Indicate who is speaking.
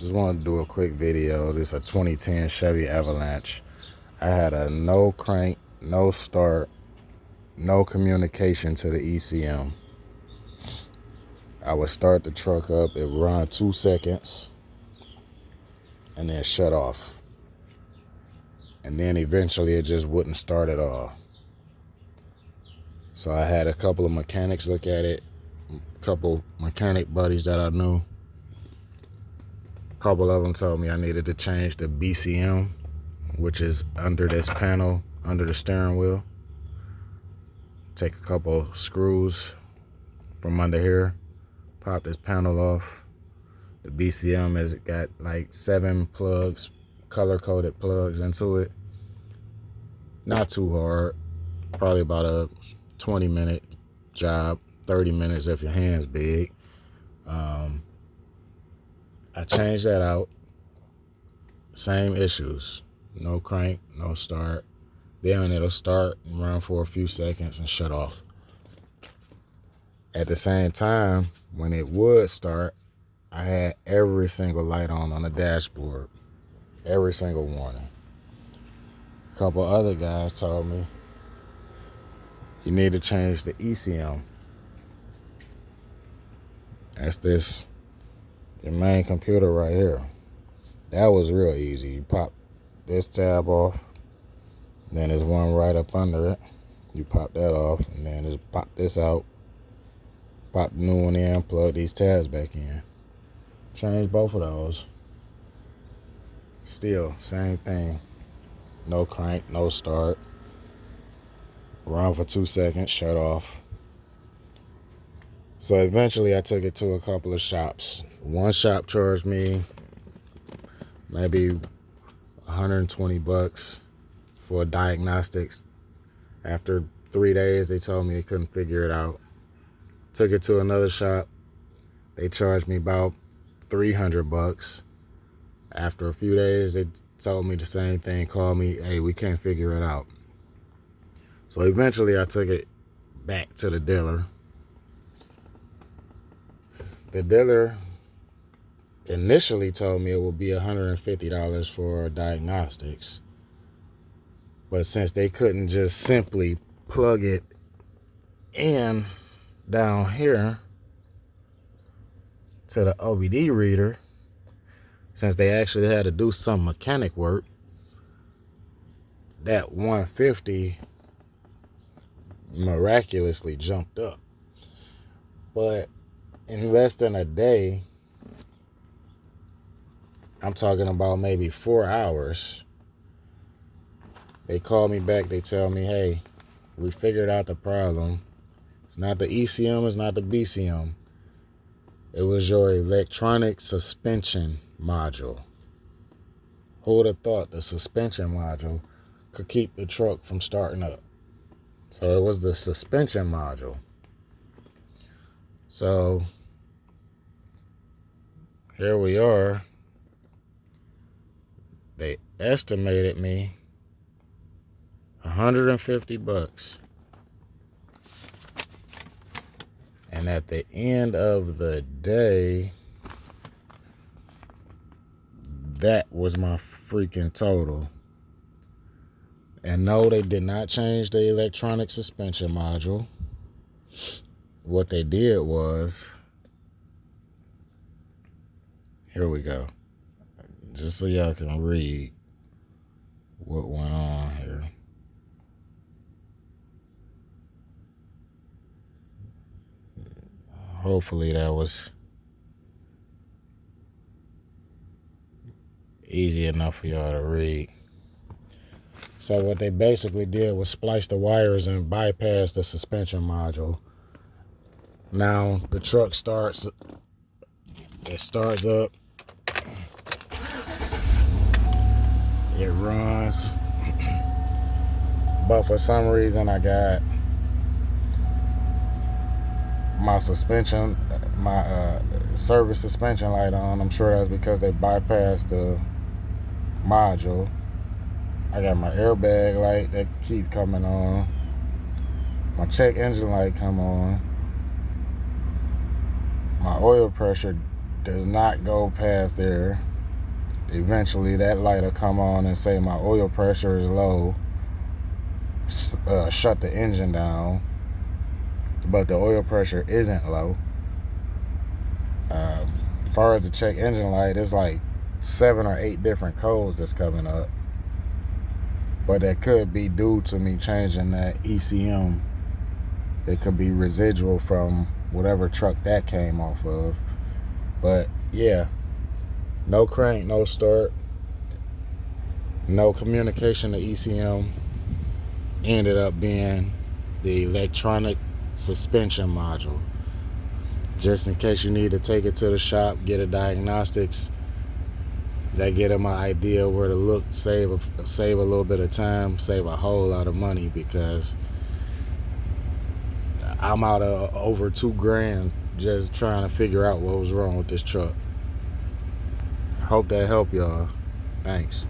Speaker 1: Just wanted to do a quick video. This is a 2010 Chevy Avalanche. I had a no crank, no start, no communication to the ECM. I would start the truck up, it would run 2 seconds, and then shut off. And then eventually it just wouldn't start at all. So I had a couple of mechanics look at it, a couple mechanic buddies that I knew. A couple of them told me I needed to change the BCM, which is under this panel, under the steering wheel. Take a couple screws from under here, pop this panel off. The BCM has got like 7 plugs, color-coded plugs into it. Not too hard, probably about a 20-minute job, 30 minutes if your hand's big. I changed that out. Same issues. No crank, no start. Then it'll start and run for a few seconds and shut off. At the same time, when it would start, I had every single light on the dashboard. Every single warning. A couple other guys told me, you need to change the ECM. That's your main computer right here. That was real easy. You pop this tab off, then there's one right up under it. You pop that off, and then just pop this out, pop the new one in, plug these tabs back in. Change both of those. Still, same thing. No crank, no start. Run for 2 seconds, shut off. So eventually I took it to a couple of shops. One shop charged me maybe $120 for diagnostics. After 3 days, they told me they couldn't figure it out. Took it to another shop. They charged me about $300. After a few days, they told me the same thing, called me, hey, we can't figure it out. So eventually I took it back to the dealer. The dealer initially told me it would be $150 for diagnostics. But since they couldn't just simply plug it in down here to the OBD reader, since they actually had to do some mechanic work, that $150 miraculously jumped up. But in less than a day, I'm talking about maybe 4 hours, they call me back, they tell me, hey, we figured out the problem. It's not the ECM, it's not the BCM. It was your electronic suspension module. Who would have thought the suspension module could keep the truck from starting up? So it was the suspension module. So here we are. They estimated me $150. And at the end of the day, that was my freaking total. And no, they did not change the electronic suspension module. What they did was, here we go. Just so y'all can read what went on here. Hopefully that was easy enough for y'all to read. So what they basically did was splice the wires and bypass the suspension module. Now the truck starts, it starts up, it runs, but for some reason I got my suspension, my service suspension light on. I'm sure that's because they bypassed the module. I got my airbag light that keep coming on. My check engine light come on. My oil pressure does not go past there. eventually that light will come on and say my oil pressure is low, shut the engine down, but the oil pressure isn't low. As far as the check engine light, it's like 7 or 8 different codes that's coming up, but that could be due to me changing that ECM. It could be residual from whatever truck that came off of. But yeah, no crank, no start, no communication to ECM. Ended up being the electronic suspension module. Just in case you need to take it to the shop, get a diagnostics, that get them an idea where to look, save a little bit of time, save a whole lot of money, because I'm out of over $2,000 just trying to figure out what was wrong with this truck. Hope that helped y'all. Thanks.